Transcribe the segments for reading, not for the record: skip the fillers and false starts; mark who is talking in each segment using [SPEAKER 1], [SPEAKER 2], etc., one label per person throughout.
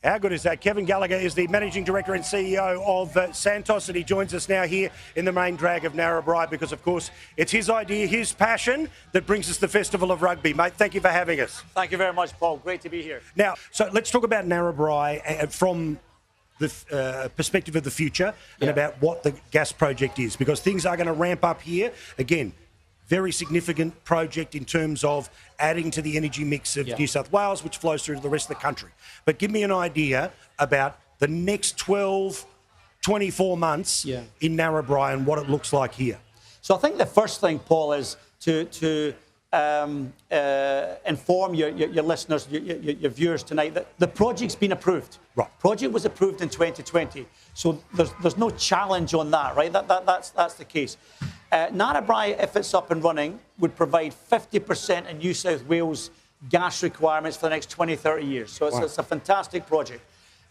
[SPEAKER 1] How good is that? Kevin Gallagher is the Managing Director and CEO of Santos, and he joins us now here in the main drag of Narrabri because, of course, it's his idea, his passion that brings us the Festival of Rugby. Mate, thank you for having us.
[SPEAKER 2] Thank you very much, Paul. Great to be here.
[SPEAKER 1] Now, so let's talk about Narrabri from the perspective of the future and about what the gas project is, because things are going to ramp up here. Again, very significant project in terms of adding to the energy mix of New South Wales, which flows through to the rest of the country. But give me an idea about the next 12, 24 months in Narrabri and what it looks like here.
[SPEAKER 2] So I think the first thing, Paul, is to inform your listeners, your viewers tonight that the project's been approved.
[SPEAKER 1] Right.
[SPEAKER 2] Project was approved in 2020, so there's no challenge on that, right? That's the case. Narrabri, if it's up and running, would provide 50% of New South Wales gas requirements for the next 20, 30 years. So it's a fantastic project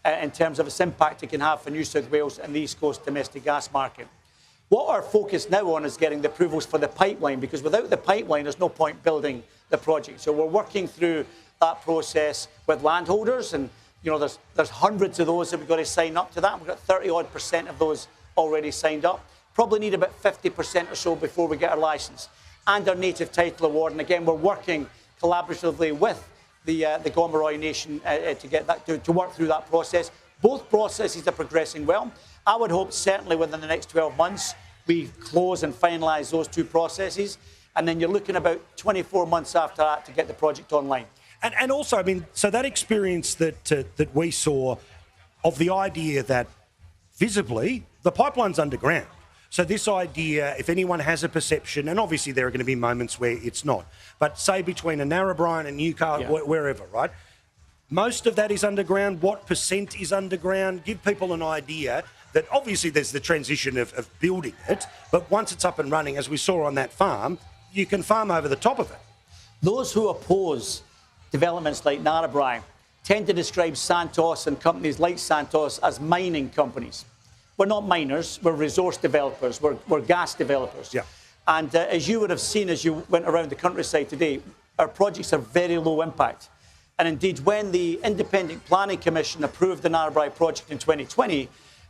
[SPEAKER 2] in terms of its impact it can have for New South Wales and the East Coast domestic gas market. What our focus now on is getting the approvals for the pipeline, because without the pipeline, there's no point building the project. So we're working through that process with landholders, and you know, there's hundreds of those that we've got to sign up to that. We've got 30-odd% of those already signed up. Probably need about 50% or so before we get our licence and our native title award. And again, we're working collaboratively with the Gomeroi Nation to get that to work through that process. Both processes are progressing well. I would hope certainly within the next 12 months we close and finalise those two processes, and then you're looking about 24 months after that to get the project online.
[SPEAKER 1] And also, I mean, so that experience that we saw of the idea that visibly the pipeline's underground. So this idea, if anyone has a perception, and obviously there are going to be moments where it's not, but say between a Narrabri and a Newcastle, wherever, right? Most of that is underground. What percent is underground? Give people an idea that obviously there's the transition of building it, but once it's up and running, as we saw on that farm, you can farm over the top of it.
[SPEAKER 2] Those who oppose developments like Narrabri tend to describe Santos and companies like Santos as mining companies. We're not miners, we're resource developers, we're gas developers. Yeah. And as you would have seen as you went around the countryside today, our projects are very low impact. And indeed, when the Independent Planning Commission approved the Narrabri project in 2020,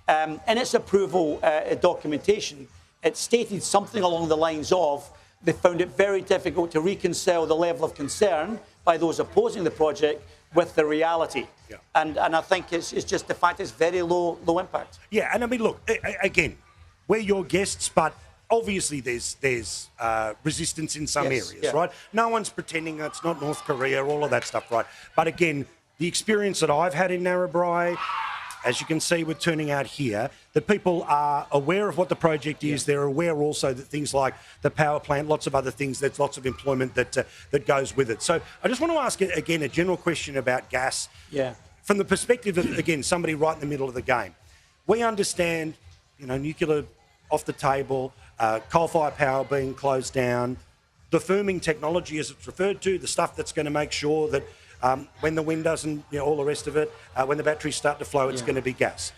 [SPEAKER 2] in its approval documentation, it stated something along the lines of they found it very difficult to reconcile the level of concern by those opposing the project with the reality. Yeah. And I think it's just the fact it's very low impact.
[SPEAKER 1] Yeah, and I mean, look, again, we're your guests, but obviously there's resistance in some areas, right? No one's pretending it's not North Korea, all of that stuff, right? But again, the experience that I've had in Narrabri, as you can see, we're turning out here, that people are aware of what the project is. They're aware also that things like the power plant, lots of other things, there's lots of employment that goes with it. So I just want to ask, again, a general question about gas. Yeah. From the perspective of, again, somebody right in the middle of the game. We understand, you know, nuclear off the table, coal-fired power being closed down, the firming technology, as it's referred to, the stuff that's going to make sure that when the wind doesn't, you know, all the rest of it, when the batteries start to flow, it's going to be gas.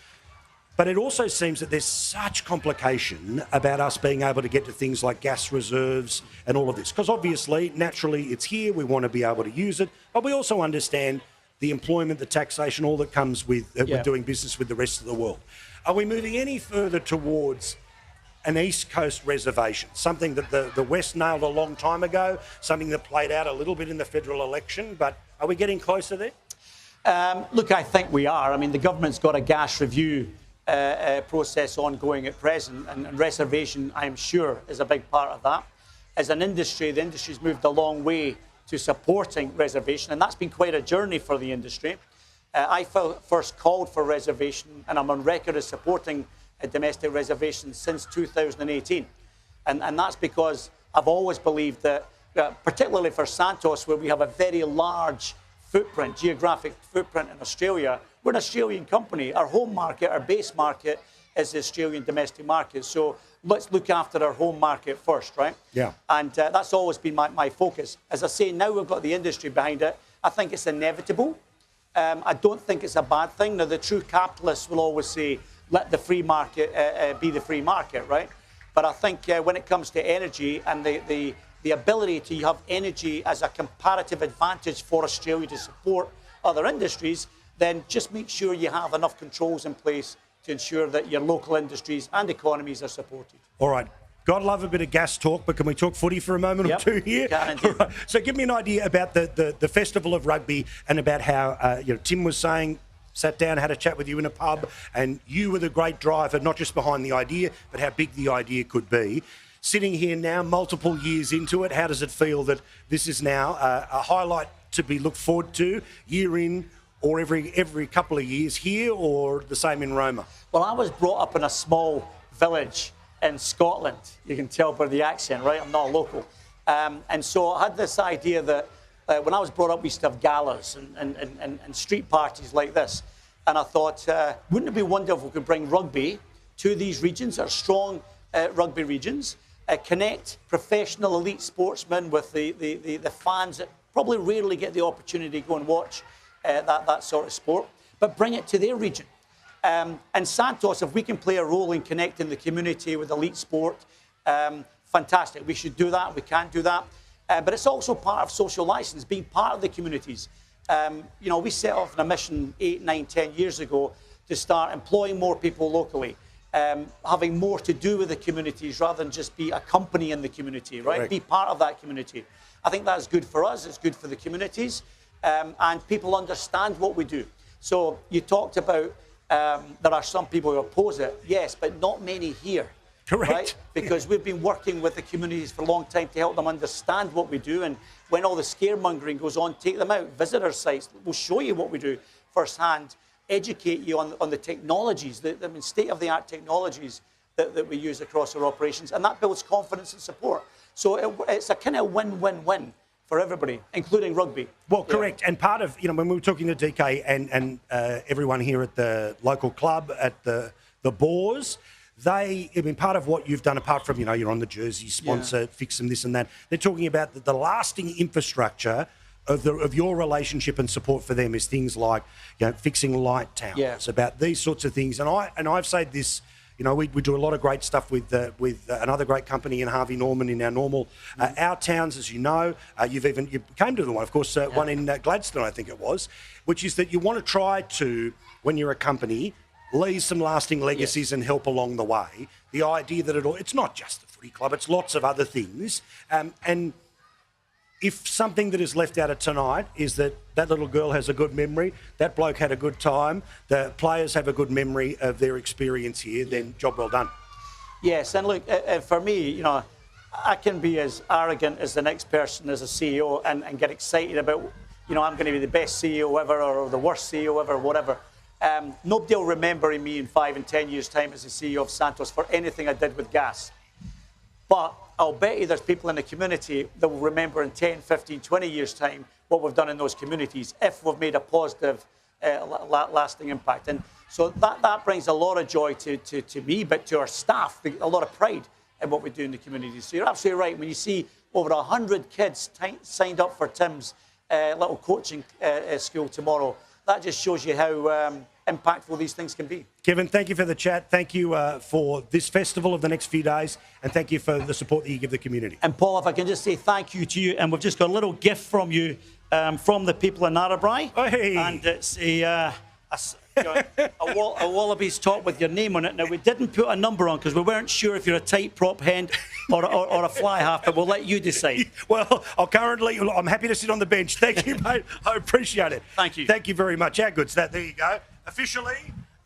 [SPEAKER 1] But it also seems that there's such complication about us being able to get to things like gas reserves and all of this. Because obviously, naturally, it's here, we want to be able to use it, but we also understand the employment, the taxation, all that comes with doing business with the rest of the world. Are we moving any further towards an East Coast reservation, something that the West nailed a long time ago, something that played out a little bit in the federal election, but are we getting closer there?
[SPEAKER 2] Look, I think we are. I mean, the government's got a gas review process ongoing at present, and reservation, I'm sure, is a big part of that. As an industry, the industry's moved a long way to supporting reservation, and that's been quite a journey for the industry. I first called for reservation, and I'm on record as supporting a domestic reservation since 2018. And that's because I've always believed that, particularly for Santos, where we have a very large footprint, geographic footprint in Australia, we're an Australian company. Our home market, our base market, is the Australian domestic market. So let's look after our home market first, right? Yeah. And that's always been my focus. As I say, now we've got the industry behind it. I think it's inevitable. I don't think it's a bad thing. Now, the true capitalists will always say, let the free market be the free market, right? But I think when it comes to energy and the ability to have energy as a comparative advantage for Australia to support other industries, then just make sure you have enough controls in place to ensure that your local industries and economies are supported.
[SPEAKER 1] All right. God love a bit of gas talk, but can we talk footy for a moment or two here?
[SPEAKER 2] Can indeed.
[SPEAKER 1] All right. So give me an idea about the Festival of Rugby and about how Tim was saying, sat down, had a chat with you in a pub, and you were the great driver, not just behind the idea, but how big the idea could be. Sitting here now, multiple years into it, how does it feel that this is now a highlight to be looked forward to year in or every couple of years here, or the same in Roma?
[SPEAKER 2] Well, I was brought up in a small village in Scotland. You can tell by the accent, right? I'm not a local. And so I had this idea that when I was brought up, we used to have galas and street parties like this. And I thought, wouldn't it be wonderful if we could bring rugby to these regions, our strong rugby regions, connect professional elite sportsmen with the fans that probably rarely get the opportunity to go and watch that sort of sport, but bring it to their region. And Santos, if we can play a role in connecting the community with elite sport, fantastic. We should do that. We can do that. But it's also part of social license, being part of the communities. We set off on a mission 8, 9, 10 years ago to start employing more people locally, having more to do with the communities rather than just be a company in the community, right?
[SPEAKER 1] Correct.
[SPEAKER 2] Be part of that community. I think that's good for us. It's good for the communities. And people understand what we do. So you talked about there are some people who oppose it. Yes, but not many here.
[SPEAKER 1] Correct.
[SPEAKER 2] Right? Because we've been working with the communities for a long time to help them understand what we do. And when all the scaremongering goes on, take them out, visit our sites. We'll show you what we do firsthand, educate you on the technologies, the state-of-the-art technologies that we use across our operations. And that builds confidence and support. So it's a kind of win-win-win for everybody, including rugby.
[SPEAKER 1] Well, correct. And part of, when we were talking to DK and everyone here at the local club, at the Boars, part of what you've done, apart from, you're on the jersey sponsor, fix them, this and that, they're talking about the lasting infrastructure of your relationship and support for them is things like, fixing light towers, about these sorts of things. And I've said this, we do a lot of great stuff with another great company in Harvey Norman in our normal, our towns, as you know. You came to the one, of course, one in Gladstone, I think it was, which is that you want to try to, when you're a company, leave some lasting legacies and help along the way. The idea that it's not just the footy club, it's lots of other things. And if something that is left out of tonight is that little girl has a good memory, that bloke had a good time, the players have a good memory of their experience here, then job well done. Yes,
[SPEAKER 2] and look, for me, I can be as arrogant as the next person as a CEO and get excited about, I'm going to be the best CEO ever or the worst CEO ever, whatever. Nobody will remember me in 5 and 10 years' time as the CEO of Santos for anything I did with gas. But I'll bet you there's people in the community that will remember in 10, 15, 20 years' time what we've done in those communities if we've made a positive, lasting impact. And so that brings a lot of joy to me, but to our staff, a lot of pride in what we do in the communities. So you're absolutely right. When you see over 100 kids signed up for Tim's little coaching school tomorrow, that just shows you how impactful these things can be. Kevin, thank you for the chat. Thank you for this festival of the next few days, and thank you for the support that you give the community. And Paul, if I can just say thank you to you, and we've just got a little gift from you, from the people in Narrabri. Hey. And it's a wallaby's top with your name on it. Now, we didn't put a number on because we weren't sure if you're a tight prop hen or a fly half, but we'll let you decide. Well, I'm happy to sit on the bench. Thank you, mate. I appreciate it. Thank you. Thank you very much. How good's that? There you go. Officially,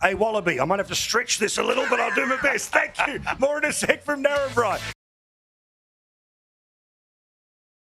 [SPEAKER 2] a wallaby. I might have to stretch this a little, but I'll do my best. Thank you. More in a sec from Narrabri.